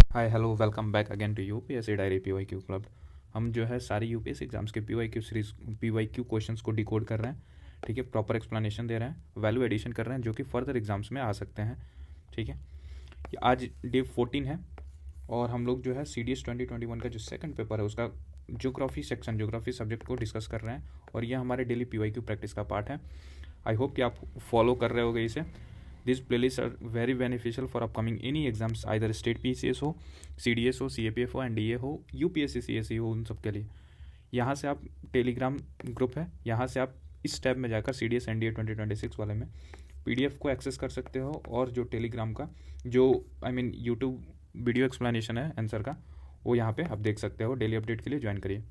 Hi hello welcome back again to UPSC diary PYQ club. हम जो है सारी यूपीएससी एग्जाम्स के पीवाईक्यू सीरीज पीवाईक्यू क्वेश्चंस को डिकोड कर रहे हैं। ठीक है, प्रॉपर एक्सप्लेनेशन दे रहे हैं, वैल्यू एडिशन कर रहे हैं जो कि फर्दर एग्जाम्स में आ सकते हैं। ठीक है, आज डे 14 है और हम लोग जो है CDS 2021 का जो सेकंड पेपर है उसका ज्योग्राफी सेक्शन, ज्योग्राफी सब्जेक्ट को डिस्कस कर रहे हैं और ये हमारे डेली पीवाईक्यू प्रैक्टिस का पार्ट है। आई होप कि आप फॉलो कर रहे होगे इसे। These playlists are very beneficial for upcoming any exams, either state PCS हो, CDS हो, CAPF हो, NDA हो, UPSC CSE हो, उन सब के लिए। यहाँ से आप टेलीग्राम ग्रुप है, यहाँ से आप इस टैब में जाकर CDS NDA 2026 वाले में PDF को एक्सेस कर सकते हो और जो टेलीग्राम का जो यूट्यूब वीडियो एक्सप्लेनेशन है आंसर का वो यहाँ पे आप देख सकते हो। डेली अपडेट के लिए ज्वाइन करिए।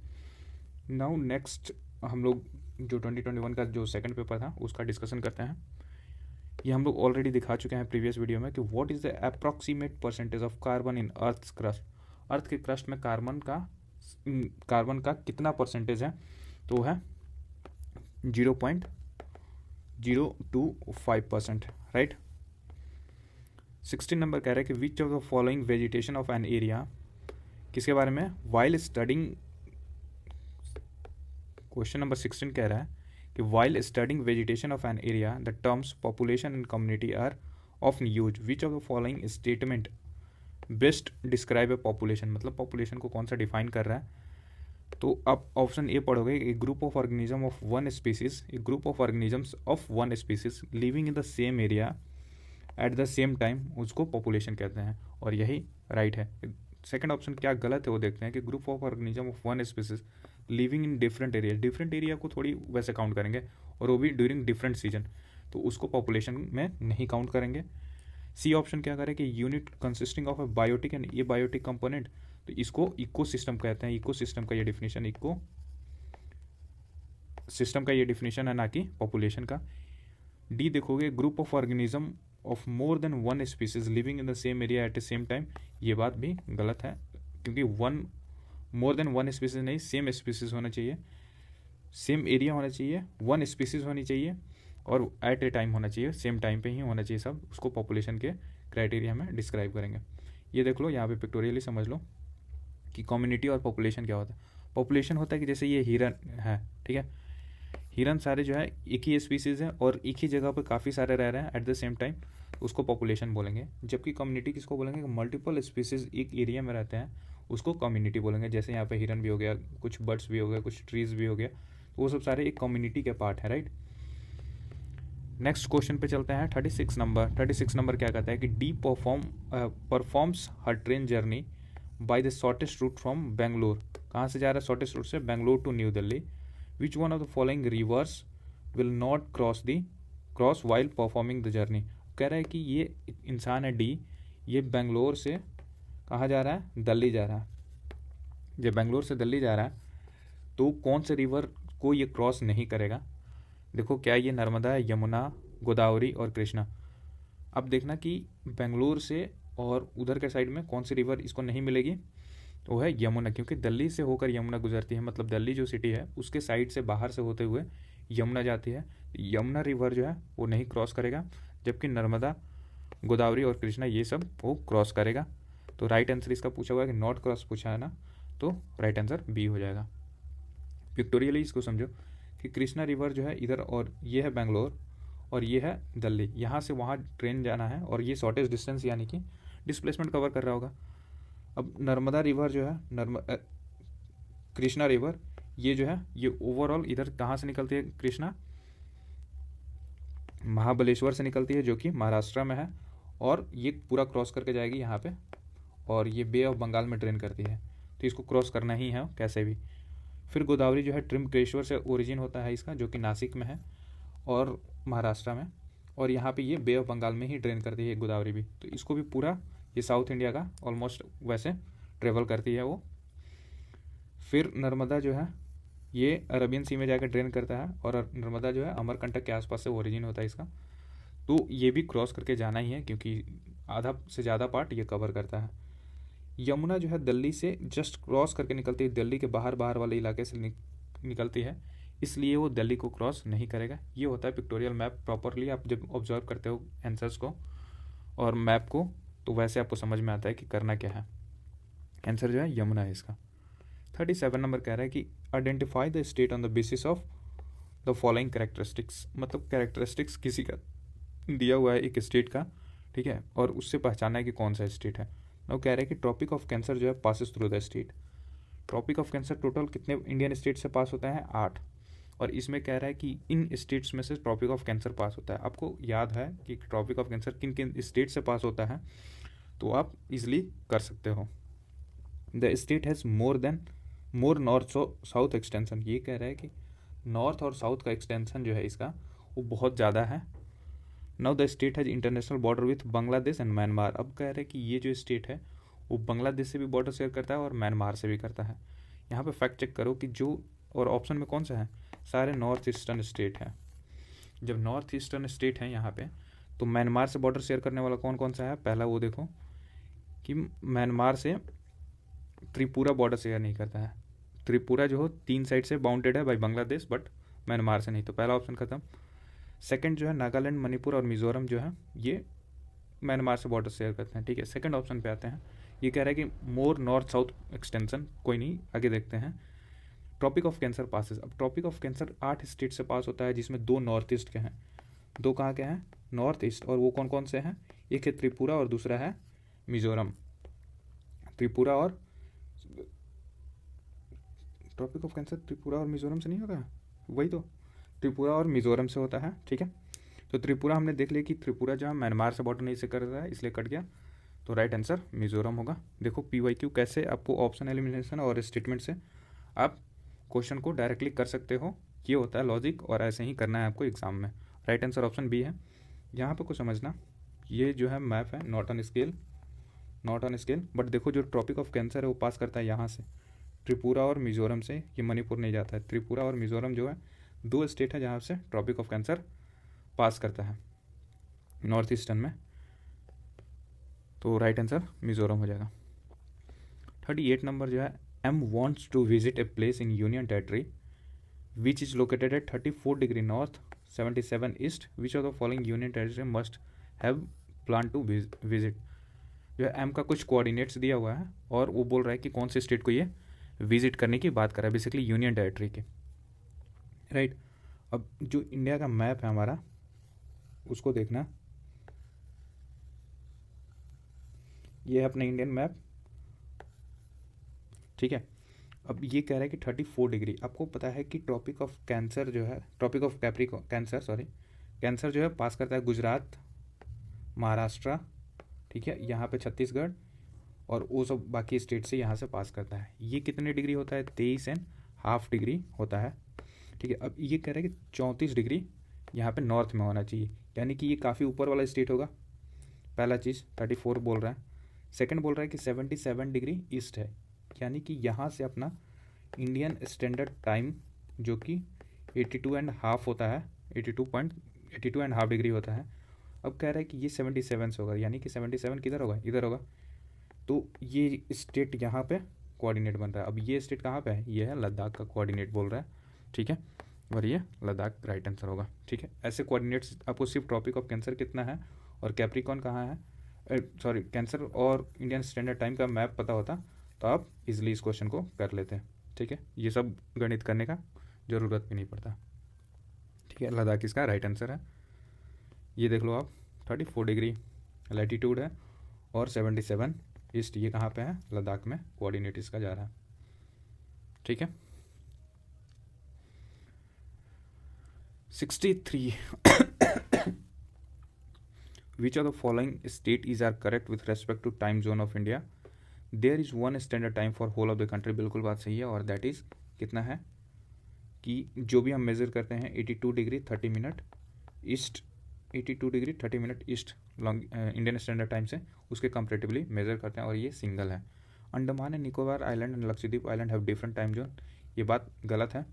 नाउ नेक्स्ट हम लोग जो 2021 का जो सेकंड पेपर था उसका डिस्कशन करते हैं। ये हम लोग ऑलरेडी दिखा चुके हैं प्रीवियस वीडियो में कि what is the approximate percentage of carbon in earth crust. Earth के क्रस्ट में कार्बन का कितना परसेंटेज है, तो है 0.025%। राइट। 16 नंबर कह रहा है कि which of the following vegetation of an area, किसके बारे में, वाइल स्टडिंग। क्वेश्चन नंबर 16 कह रहा है कि while studying vegetation of an area, the terms population and community are often used. Which of the following statement best describe a population? मतलब population को कौन सा डिफाइन कर रहा है। तो आप ऑप्शन ए पढ़ोगे, a group of organism of one species, a group of organisms of one species living in the same area at the same time, उसको पॉपुलेशन कहते हैं और यही राइट है। सेकंड ऑप्शन क्या गलत है वो देखते हैं कि group of organism of one species living in different area को थोड़ी वैसे काउंट करेंगे और वो भी ड्यूरिंग डिफरेंट सीजन, तो उसको पॉपुलेशन में नहीं काउंट करेंगे। सी ऑप्शन क्या करें कि unit consisting of a biotic and abiotic component, तो इसको इकोसिस्टम कहते हैं। इकोसिस्टम का ये डिफिनेशन, इको सिस्टम का ये डिफिनेशन है, ना कि पॉपुलेशन का। डी देखोगे, group of organism of more than one species living in the same area at the same time, ये बात भी गलत है क्योंकि मोर देन वन स्पीसीज नहीं, सेम स्पीसीज होना चाहिए, सेम एरिया होना चाहिए, वन स्पीसीज होनी चाहिए और एट ए टाइम होना चाहिए, सेम टाइम पे ही होना चाहिए सब। उसको पॉपुलेशन के क्राइटेरिया में डिस्क्राइब करेंगे। ये देख लो, यहाँ पे पिक्टोरियली समझ लो कि कम्युनिटी और पॉपुलेशन क्या होता है। पॉपुलेशन होता है कि जैसे ये हिरन है, ठीक है, हिरन सारे जो है एक ही स्पीसीज है और एक ही जगह पर काफ़ी सारे रह रहे हैं एट द सेम टाइम, उसको पॉपुलेशन बोलेंगे। जबकि कम्युनिटी किसको बोलेंगे, मल्टीपल स्पीसीज एक एरिया में रहते हैं, उसको कम्युनिटी बोलेंगे। जैसे यहाँ पे हिरन भी हो गया, कुछ बर्ड्स भी हो गया, कुछ ट्रीज भी हो गया, तो वो सब सारे एक कम्युनिटी के पार्ट है। राइट। नेक्स्ट क्वेश्चन पे चलते हैं। 36 नंबर क्या कहता है कि the performs her train journey by the shortest route from Bangalore. कहाँ से जा रहा है शॉर्टेस्ट रूट से, Bangalore to New Delhi. Which one of the following rivers will not cross while performing the journey. कह रहा है कि ये इंसान है डी, ये बेंगलोर से कहाँ जा रहा है, दिल्ली जा रहा है। जब बेंगलोर से दिल्ली जा रहा है तो कौन से रिवर को ये क्रॉस नहीं करेगा। देखो क्या ये नर्मदा, यमुना, गोदावरी और कृष्णा। अब देखना कि बेंगलोर से और उधर के साइड में कौन सी रिवर इसको नहीं मिलेगी, तो वो है यमुना, क्योंकि दिल्ली से होकर यमुना गुजरती है। मतलब दिल्ली जो सिटी है उसके साइड से बाहर से होते हुए यमुना जाती है। यमुना रिवर जो है वो नहीं क्रॉस करेगा, जबकि नर्मदा, गोदावरी और कृष्णा ये सब वो क्रॉस करेगा। तो राइट आंसर इसका पूछा हुआ है कि नॉट क्रॉस पूछा है ना, तो राइट आंसर बी हो जाएगा। पिक्टोरियली इसको समझो कि कृष्णा रिवर जो है इधर, और ये है बेंगलोर और ये है दिल्ली, यहाँ से वहाँ ट्रेन जाना है और ये शॉर्टेस्ट डिस्टेंस यानी कि डिस्प्लेसमेंट कवर कर रहा होगा। अब नर्मदा रिवर जो है, कृष्णा रिवर ये जो है ये ओवरऑल इधर कहाँ से निकलती है, कृष्णा महाबलेश्वर से निकलती है जो कि महाराष्ट्र में है, और ये पूरा क्रॉस करके जाएगी यहाँ पे और ये बे ऑफ बंगाल में ड्रेन करती है, तो इसको क्रॉस करना ही है कैसे भी। फिर गोदावरी जो है त्रिमकेश्वर से ओरिजिन होता है इसका, जो कि नासिक में है और महाराष्ट्र में, और यहाँ पे ये बे ऑफ बंगाल में ही ड्रेन करती है गोदावरी भी, तो इसको भी पूरा ये साउथ इंडिया का ऑलमोस्ट वैसे ट्रेवल करती है वो। फिर नर्मदा जो है ये अरबियन सी में जाकर ड्रेन करता है और नर्मदा जो है अमरकंटक के आसपास से ओरिजिन होता है इसका, तो ये भी क्रॉस करके जाना ही है क्योंकि आधा से ज़्यादा पार्ट ये कवर करता है। यमुना जो है दिल्ली से जस्ट क्रॉस करके निकलती है, दिल्ली के बाहर वाले इलाके से निकलती है, इसलिए वो दिल्ली को क्रॉस नहीं करेगा। ये होता है पिक्टोरियल मैप। प्रॉपरली आप जब ऑब्जर्व करते हो आंसर्स को और मैप को, तो वैसे आपको समझ में आता है कि करना क्या है। आंसर जो है यमुना है इसका। 37 नंबर कह रहा है कि identify the state on the basis of the following characteristics, मतलब कैरेक्टरिस्टिक्स किसी का दिया हुआ है एक स्टेट का, ठीक है, और उससे पहचाना है कि कौन सा स्टेट है। वो कह रहे हैं कि ट्रॉपिक ऑफ कैंसर जो है passes through the state. Tropic of Cancer total कितने इंडियन स्टेट से पास होता है? 8। और इसमें कह रहा है कि इन स्टेट्स में से ट्रॉपिक ऑफ कैंसर पास होता है। आपको याद है कि ट्रॉपिक ऑफ कैंसर किन किन स्टेट से पास होता है, तो आप इजिली कर सकते हो। The state has more north south extension. ये कह रहा है कि नॉर्थ और साउथ का एक्सटेंशन जो है इसका वो बहुत ज़्यादा है। Now the state has international border with Bangladesh and Myanmar. अब कह रहे हैं कि ये जो स्टेट है वो बांग्लादेश से भी बॉर्डर शेयर करता है और म्यांमार से भी करता है। यहाँ पे फैक्ट चेक करो कि जो, और ऑप्शन में कौन सा है, सारे नॉर्थ ईस्टर्न स्टेट हैं। जब नॉर्थ ईस्टर्न स्टेट हैं यहाँ पे, तो म्यांमार से बॉर्डर शेयर करने वाला कौन कौन सा है? पहला वो देखो कि म्यांमार से त्रिपुरा बॉर्डर शेयर नहीं करता है। त्रिपुरा जो हो 3 साइड से बाउंडेड है बाई बांग्लादेश, बट म्यांमार से नहीं, तो पहला ऑप्शन खत्म। सेकंड जो है नागालैंड, मणिपुर और मिजोरम जो है ये म्यांमार से बॉर्डर शेयर करते हैं, ठीक है। सेकंड ऑप्शन पे आते हैं। ये कह रहा है कि मोर नॉर्थ साउथ एक्सटेंशन, कोई नहीं, आगे देखते हैं। Tropic of Cancer passes. अब ट्रॉपिक ऑफ कैंसर 8 स्टेट से पास होता है, जिसमें 2 नॉर्थ ईस्ट के हैं। 2 कहाँ के हैं? North east. और वो कौन कौन से हैं? एक है त्रिपुरा और दूसरा है मिजोरम। त्रिपुरा और ट्रॉपिक ऑफ कैंसर त्रिपुरा और मिजोरम से नहीं होता है, वही तो, त्रिपुरा और मिजोरम से होता है, ठीक है। तो त्रिपुरा हमने देख लिया कि त्रिपुरा जो है म्यांमार से बॉर्डर नहीं से कर रहा है, इसलिए कट गया, तो राइट आंसर मिजोरम होगा। देखो PYQ कैसे आपको ऑप्शन एलिमिनेशन और स्टेटमेंट से आप क्वेश्चन को डायरेक्टली कर सकते हो, ये होता है लॉजिक, और ऐसे ही करना है आपको एग्जाम में। राइट आंसर ऑप्शन बी है। यहाँ पर कुछ समझना, ये जो है मैप है नॉट ऑन स्केल, बट देखो जो ट्रॉपिक ऑफ कैंसर है वो पास करता है यहाँ से, त्रिपुरा और मिजोरम से, ये मणिपुर नहीं जाता है। त्रिपुरा और मिजोरम जो है 2 स्टेट है जहाँ से ट्रॉपिक ऑफ कैंसर पास करता है नॉर्थ ईस्टर्न में, तो राइट आंसर मिजोरम हो जाएगा। 38 नंबर जो है, M wants to visit a place in Union Territory which is located at 34 degree north, 77 east. Which of the following Union Territory must have planned to visit? जो है M का कुछ coordinates दिया हुआ है और वो बोल रहा है कि कौन से स्टेट को ये विजिट करने की बात कर रहा है, बेसिकली यूनियन टेरिटरी के, राइट। अब जो इंडिया का मैप है हमारा, उसको देखना, ये है अपना इंडियन मैप, ठीक है। अब ये कह रहा है कि 34 डिग्री, आपको पता है कि ट्रॉपिक ऑफ कैंसर जो है, ट्रॉपिक ऑफ कैंसर जो है पास करता है गुजरात, महाराष्ट्र, ठीक है, यहाँ पे छत्तीसगढ़ और वो सब बाकी स्टेट से यहाँ से पास करता है। ये कितने डिग्री होता है? 23.5 डिग्री होता है, ठीक है। अब ये कह रहा है कि 34 डिग्री यहाँ पे नॉर्थ में होना चाहिए, यानी कि ये काफ़ी ऊपर वाला स्टेट होगा, पहला चीज़ 34 बोल रहा है। सेकंड बोल रहा है कि 77 डिग्री ईस्ट है, यानी कि यहाँ से अपना इंडियन स्टैंडर्ड टाइम जो कि 82.5 होता है, 82.5 डिग्री होता है। अब कह रहा है कि ये 77 से होगा, यानी कि 77 किधर होगा? इधर होगा। तो ये स्टेट यहाँ पे कोऑर्डिनेट बन रहा है। अब ये स्टेट कहाँ पे है? ये है लद्दाख का कोऑर्डिनेट बोल रहा है, ठीक है, और ये लद्दाख राइट आंसर होगा, ठीक है। ऐसे कोऑर्डिनेट्स आपको सिर्फ ट्रॉपिक ऑफ कैंसर कितना है और कैप्रिकॉन कहाँ है, सॉरी कैंसर और इंडियन स्टैंडर्ड टाइम का मैप पता होता तो आप इजीली इस क्वेश्चन को कर लेते हैं, ठीक है। ये सब गणित करने का ज़रूरत भी नहीं पड़ता, ठीक है। लद्दाख इसका राइट आंसर है। ये देख लो आप, 34 डिग्री लैटीट्यूड है और 77 ईस्ट, ये कहाँ पे है? लद्दाख में कोऑर्डिनेट इसका जा रहा है, ठीक है। 63 Which of the following state is are correct with respect to time zone of India? There is one standard time for whole of the country, बिल्कुल बात सही है, और दैट इज़ कितना है कि जो भी हम मेज़र करते हैं 82 degree 30 minute east, 82 degree 30 minute east long Indian Standard time से उसके कंपेरेटिवली मेज़र करते हैं, और ये सिंगल है। Andaman and Nicobar island and Lakshadweep island have different time zone, ये बात गलत है,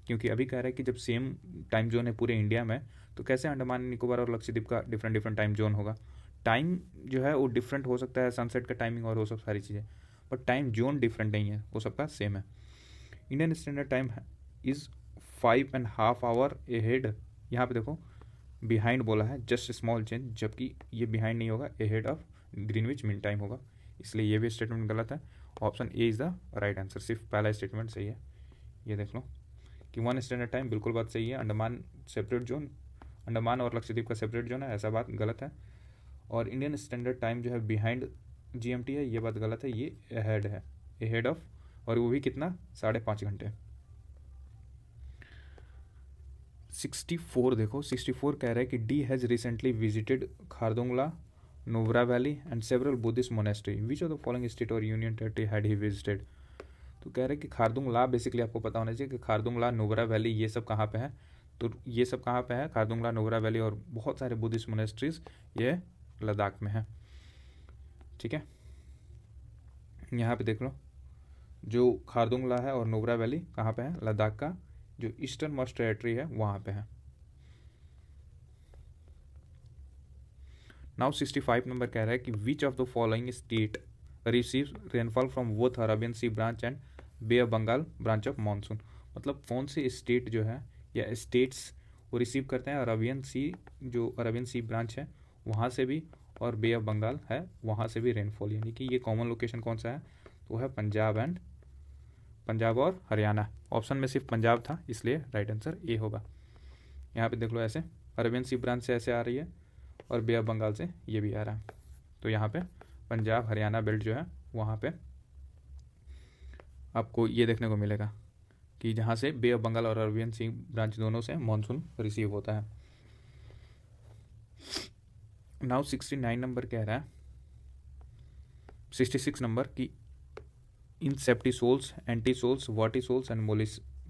क्योंकि अभी कह रहा है कि जब सेम टाइम जोन है पूरे इंडिया में, तो कैसे अंडमान निकोबार और लक्षद्वीप का डिफरेंट टाइम जोन होगा? टाइम जो है वो डिफरेंट हो सकता है, सनसेट का टाइमिंग और वो सब सारी चीज़ें, बट टाइम जोन डिफरेंट नहीं है, वो सबका सेम है। Indian Standard Time is 5.5 hour ahead, यहाँ पे देखो बिहाइंड बोला है, जस्ट स्मॉल चेंज, जबकि ये बिहाइंड नहीं होगा, ahead of Greenwich mean time होगा, इसलिए ये भी स्टेटमेंट गलत है। Option A is the right answer, सिर्फ पहला स्टेटमेंट सही है। ये देख लो कि 1 स्टैंडर्ड टाइम बिल्कुल बात सही है। अंडमान सेपरेट जोन, अंडमान और लक्षद्वीप का सेपरेट जोन है, ऐसा बात गलत है। और इंडियन स्टैंडर्ड टाइम जो है बिहाइंड जीएमटी है, ये बात गलत है, ये अहेड है, अहेड ऑफ, और वो भी कितना 5.5 घंटे। 64 देखो, 64 कह रहा है कि D has recently visited Khardungla, Nubra valley and several Buddhist monastery, which of the following state or union territory had he visited. तो कह रहे हैं कि खारदुंगला, बेसिकली आपको पता होना चाहिए कि खारदुंगला, नुब्रा वैली ये सब कहाँ पे है। तो ये सब कहाँ पे है, खारदुंगला, नुब्रा वैली और बहुत सारे बुद्धिस्ट मोनेस्ट्रीज ये लद्दाख में है। ठीक है, यहाँ पे देख लो, जो खारदुंगला है और नुब्रा वैली कहाँ पे है, लद्दाख का जो ईस्टर्न मोस्ट टेरिटरी है वहाँ पे है। नाउ 65 नंबर कह रहा है कि which of the following state receives rainfall from both Arabian Sea branch and Bay of Bengal branch of monsoon. मतलब कौन से स्टेट जो है या स्टेट्स वो रिसीव करते हैं अरबियन सी, जो अरबियन सी ब्रांच है वहाँ से भी, और बे ऑफ बंगाल है वहाँ से भी रेनफॉल, यानी कि ये कॉमन लोकेशन कौन सा है, तो है पंजाब और हरियाणा। ऑप्शन में सिर्फ पंजाब था, इसलिए राइट आंसर ए होगा। यहाँ पे देख लो, ऐसे अरबियन सी ब्रांच से ऐसे आ रही है और बे ऑफ बंगाल से ये भी आ रहा है, तो यहाँ पे पंजाब हरियाणा बेल्ट जो है वहाँ पे आपको ये देखने को मिलेगा कि जहाँ से बे ऑफ बंगाल और अरबियन सी ब्रांच दोनों से मानसून रिसीव होता है। नाउ 69 नंबर कह रहा है, 66 नंबर की inceptisols, entisols, vertisols and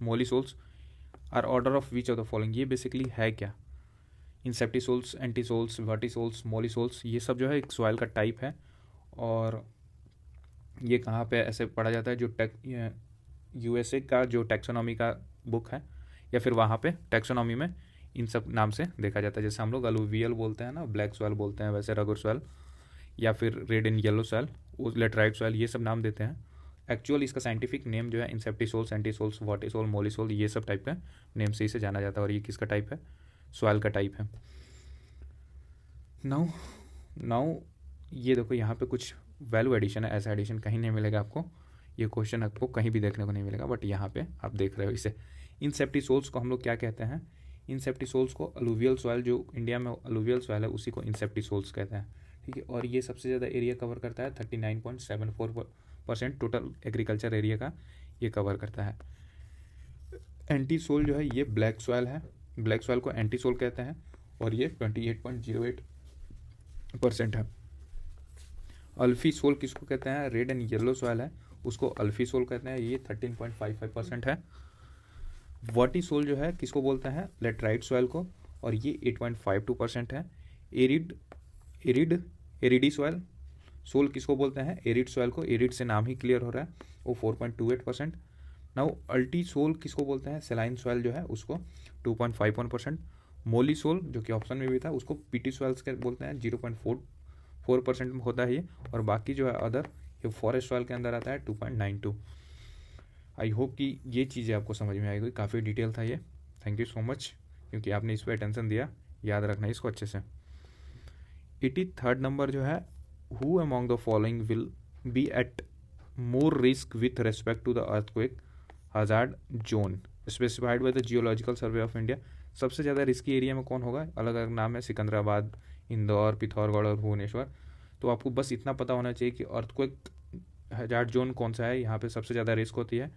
mollisols are order of which of the following. ये बेसिकली है क्या, इंसेप्टिसोल्स, एंटीसोल्स, वर्टिसोल्स, मोलिसोल्स, ये सब जो है एक सॉइल का टाइप है, और ये कहाँ पे ऐसे पढ़ा जाता है, जो यूएसए का जो टैक्सोनॉमी का बुक है, या फिर वहाँ पे टैक्सोनॉमी में इन सब नाम से देखा जाता है। जैसे हम लोग अलुवियल बोलते हैं ना, ब्लैक सॉइल बोलते हैं, वैसे रगर सॉइल या फिर red and yellow soil, laterite soil, ये सब नाम देते हैं। एक्चुअल इसका साइंटिफिक नेम जो है इंसेप्टिसोल्स, एंटीसोल्स, वर्टिसोल, मोलिसोल, ये सब टाइप का नेम से इसे जाना जाता है, और ये किसका टाइप है, सॉइल का टाइप है। नाउ ये देखो, यहाँ पे कुछ वैल्यू एडिशन है, ऐसा एडिशन कहीं नहीं मिलेगा आपको, ये क्वेश्चन आपको कहीं भी देखने को नहीं मिलेगा, बट यहाँ पे आप देख रहे हो इसे। इंसेप्टिसोल्स को हम लोग क्या कहते हैं, इंसेप्टिसोल्स को अलुवियल सॉइल, जो इंडिया में अलुवियल सॉइल है उसी को इंसेप्टिसोल्स कहते हैं। ठीक है, और ये सबसे ज़्यादा एरिया कवर करता है, 39.74% टोटल एग्रीकल्चर एरिया का ये कवर करता है। एंटीसोल जो है ये ब्लैक सॉइल है, ब्लैक सॉइल को एंटीसोल कहते हैं, और ये 28.08% है। अल्फी सोल किसको कहते हैं, रेड एंड येलो सॉइल है उसको अल्फी सोल कहते हैं, ये 13.55% है। वर्टिसोल जो है किसको बोलते हैं, लेटराइट सॉइल को, और ये 8.52% है। एरिडी सॉइल, सोल किसको बोलते हैं, एरिड सॉइल को, एरिड से नाम ही क्लियर हो रहा है, वो 4.28%। नाउ अल्टी सोल किसको बोलते हैं, सेलाइन सॉइल जो है उसको 2.51%। मोली सोल जो कि ऑप्शन में भी था उसको पीटी सॉइल्स के बोलते हैं, 0.44% में होता है ये, और बाकी जो है अदर ये फॉरेस्ट सॉइल के अंदर आता है 2.92। आई होप कि ये चीज़ें आपको समझ में आएगी, काफ़ी डिटेल था ये। थैंक यू सो मच क्योंकि आपने इस पर अटेंशन दिया, याद रखना इसको अच्छे से। 83rd नंबर जो है, who among the following will be at more risk with respect to the earthquake hazard zone specified by the Geological Survey of India. सबसे ज़्यादा रिस्की एरिया में कौन होगा, अलग अलग नाम है, सिकंदराबाद, इंदौर, पिथौरगढ़ और भुवनेश्वर। तो आपको बस इतना पता होना चाहिए कि अर्थक्वेक हजार्ड जोन कौन सा है, यहाँ पे सबसे ज़्यादा रिस्क होती है,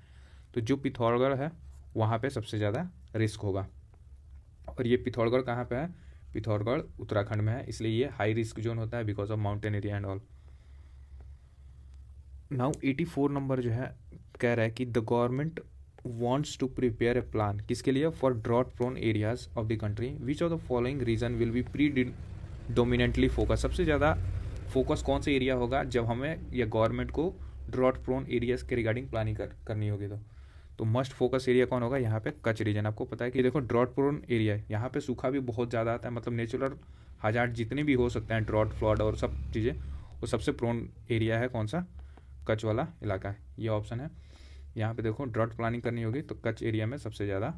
तो जो पिथौरगढ़ है वहाँ पे सबसे ज़्यादा रिस्क होगा। और ये पिथौरगढ़ कहाँ पे है, पिथौरगढ़ उत्तराखंड में है, इसलिए ये हाई रिस्क जोन होता है because of mountain area and all. Now 84 number जो है कह रहा है कि the government wants to prepare a plan किसके लिए, for drought prone areas of the country, which of the following region will be predominantly focus. सबसे ज़्यादा फोकस कौन से एरिया होगा जब हमें या गवर्नमेंट को ड्रॉट प्रोन एरियाज के रिगार्डिंग प्लानिंग करनी होगी, तो मस्ट फोकस एरिया कौन होगा, यहाँ पे कच्छ रीजन। आपको पता है कि देखो ड्रॉट प्रोन एरिया है, यहाँ पे सूखा भी बहुत ज़्यादा आता है, मतलब नेचुरल हजार्ड जितने भी हो सकते हैं, ड्रॉट, फ्लड और सब चीज़ें, वो सबसे प्रोन एरिया है कौन सा, कच्छ वाला इलाका है, ये ऑप्शन है। यहाँ पे देखो ड्रॉट प्लानिंग करनी होगी तो कच्छ एरिया में सबसे ज़्यादा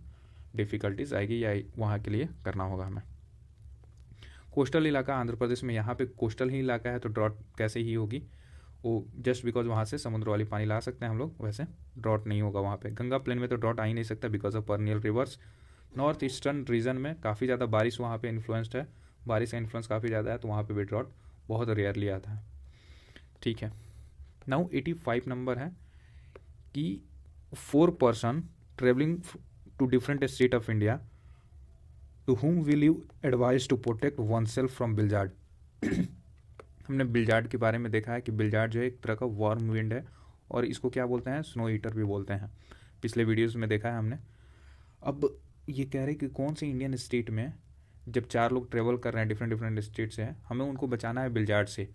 डिफ़िकल्टीज आएगी, या वहाँ के लिए करना होगा हमें। कोस्टल इलाका आंध्र प्रदेश में, यहाँ पे कोस्टल ही इलाका है तो ड्रॉट कैसे ही होगी। वो जस्ट बिकॉज वहाँ से समुद्र वाली पानी ला सकते हैं हम लोग, वैसे ड्रॉट नहीं होगा वहाँ पे। गंगा प्लेन में तो ड्रॉट आ ही नहीं सकता because of perennial rivers. North eastern region में काफ़ी ज़्यादा बारिश वहाँ पे इन्फ्लुएंस्ड है, बारिश का इन्फ्लुएंस काफ़ी ज़्यादा है, तो वहाँ पे भी ड्रॉट बहुत रेयरली आता है। ठीक है, नाउ 85 नंबर है कि 4 person travelling to different state of India, to whom will you advise to protect oneself from blizzard. हमने बिलजार्ड के बारे में देखा है कि बिलजार्ड जो है एक तरह का वार्म विंड है, और इसको क्या बोलते हैं, स्नो ईटर भी बोलते हैं, पिछले वीडियोस में देखा है हमने। अब ये कह रहे हैं कि कौन से इंडियन स्टेट में जब 4 लोग ट्रेवल कर रहे हैं डिफरेंट डिफरेंट स्टेट से, हमें उनको बचाना है बिलजार्ड से,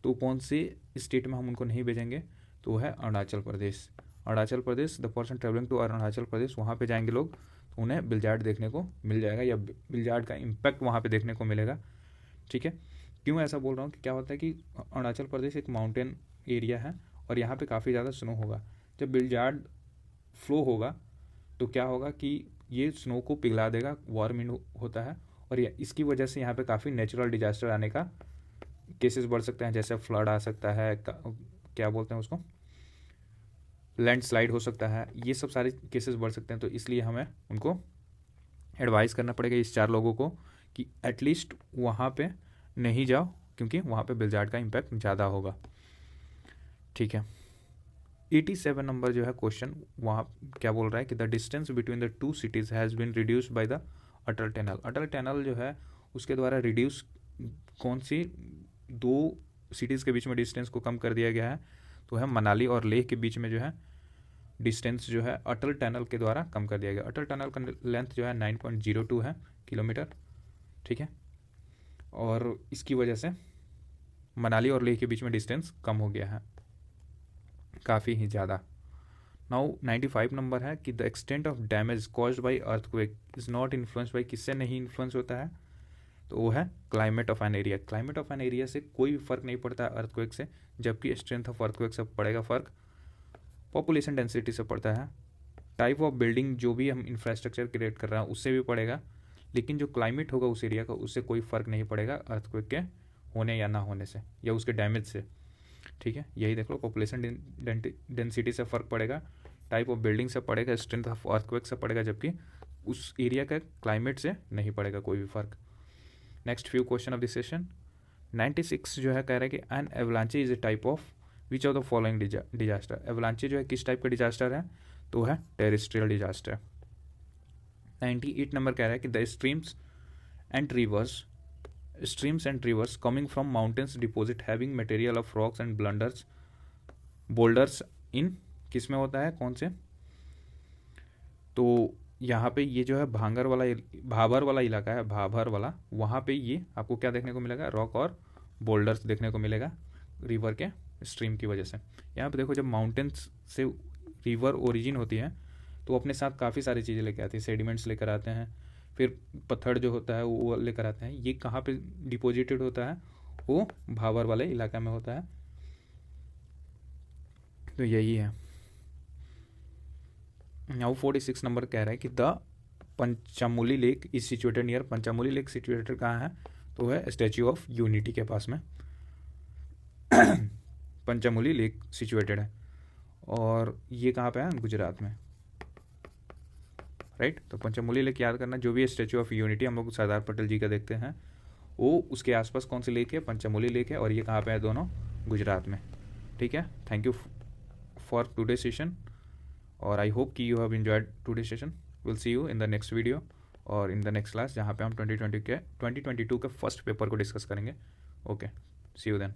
तो कौन से स्टेट में हम उनको नहीं भेजेंगे, तो वो है Arunachal Pradesh. Arunachal Pradesh, the person travelling to Arunachal Pradesh, वहाँ पे जाएंगे लोग तो उन्हें बिलजार्ड देखने को मिल जाएगा, या बिलजार्ड का इम्पैक्ट वहाँ पे देखने को मिलेगा। ठीक है, क्यों ऐसा बोल रहा हूँ कि क्या होता है कि अरुणाचल प्रदेश एक माउंटेन एरिया है और यहाँ पे काफ़ी ज़्यादा स्नो होगा। जब बिलजार्ड फ्लो होगा तो क्या होगा कि ये स्नो को पिघला देगा, वार्म विंड होता है, और इसकी वजह से यहाँ पे काफ़ी नेचुरल डिजास्टर आने का केसेस बढ़ सकते हैं, जैसे फ्लड आ सकता है, क्या बोलते हैं उसको, लैंडस्लाइड हो सकता है, ये सब सारे केसेस बढ़ सकते हैं। तो इसलिए हमें उनको एडवाइस करना पड़ेगा इस 4 लोगों को कि एटलीस्ट वहाँ पे नहीं जाओ, क्योंकि वहाँ पे बिलजार्ड का इम्पैक्ट ज़्यादा होगा। ठीक है, 87 नंबर जो है क्वेश्चन, वहाँ क्या बोल रहा है कि the distance between the 2 cities has been reduced by the Atal tunnel. Atal tunnel जो है उसके द्वारा रिड्यूस कौन सी 2 सिटीज़ के बीच में डिस्टेंस को कम कर दिया गया है, तो है मनाली और लेह के बीच में जो है डिस्टेंस जो है अटल टनल के द्वारा कम कर दिया गया। अटल टनल का लेंथ जो है 9.02 है किलोमीटर। ठीक है, और इसकी वजह से मनाली और लेह के बीच में डिस्टेंस कम हो गया है काफ़ी ही ज़्यादा। नाउ 95 नंबर है कि the extent of damage caused by earthquake is not influence by, किससे नहीं इन्फ्लुएंस होता है, तो वो है climate of an area. Climate of an area से कोई भी फर्क नहीं पड़ता है अर्थक्वेक से, जबकि स्ट्रेंथ ऑफ अर्थक्वेक से पड़ेगा फर्क, पॉपुलेशन डेंसिटी से पड़ता है, टाइप ऑफ बिल्डिंग जो भी हम इंफ्रास्ट्रक्चर क्रिएट कर रहे हैं उससे भी पड़ेगा, लेकिन जो क्लाइमेट होगा उस एरिया का उससे कोई फ़र्क नहीं पड़ेगा अर्थक्वेक के होने या ना होने से, या उसके डैमेज से। ठीक है, यही देख लो, पॉपुलेशन डेंसिटी से फ़र्क पड़ेगा, टाइप ऑफ बिल्डिंग से पड़ेगा, स्ट्रेंथ ऑफ अर्थक्वेक से पड़ेगा, जबकि उस एरिया का क्लाइमेट से नहीं पड़ेगा कोई भी फ़र्क। Next few question of this session. 96 जो है कह रहा है कि an avalanche is a type of which of the following disaster. Avalanche जो है किस टाइप का डिजास्टर है, तो है टेरेस्ट्रियल डिजास्टर। 98 नंबर कह रहा है कि the streams and rivers coming from mountains deposit having material of rocks and boulders in, किस में होता है, कौन से, तो यहाँ पे ये जो है भाबर वाला इलाका है, भाबर वाला, वहाँ पे ये आपको क्या देखने को मिलेगा, रॉक और बोल्डर्स देखने को मिलेगा रिवर के स्ट्रीम की वजह से। यहाँ पे देखो, जब माउंटेन्स से रिवर ओरिजिन होती है तो अपने साथ काफ़ी सारी चीज़ें लेकर आती है, सेडिमेंट्स लेकर आते हैं, फिर पत्थर जो होता है वो लेकर आते हैं। ये कहाँ पे डिपोजिटेड होता है, वो भाबर वाले इलाका में होता है, तो यही है। नाउ 46 नंबर कह रहा है कि the Panchamuli lake is situated near. Panchamuli lake situated कहाँ है, तो है स्टैच्यू ऑफ यूनिटी के पास में पंचामुली लेक सिचुएटेड है, और ये कहाँ पे है, गुजरात में, राइट। तो पंचामुली लेक याद करना, जो भी स्टैच्यू ऑफ यूनिटी हम लोग सरदार पटेल जी का देखते हैं वो उसके आसपास कौन सी लेक है, पंचामुली लेक है, और ये कहाँ पे है, दोनों गुजरात में। ठीक है, thank you for today session, और आई होप कि you have enjoyed today session. Will see you in the next video और इन द नेक्स्ट क्लास, जहाँ पे हम 2022 के फर्स्ट पेपर को डिस्कस करेंगे। Okay, see you then.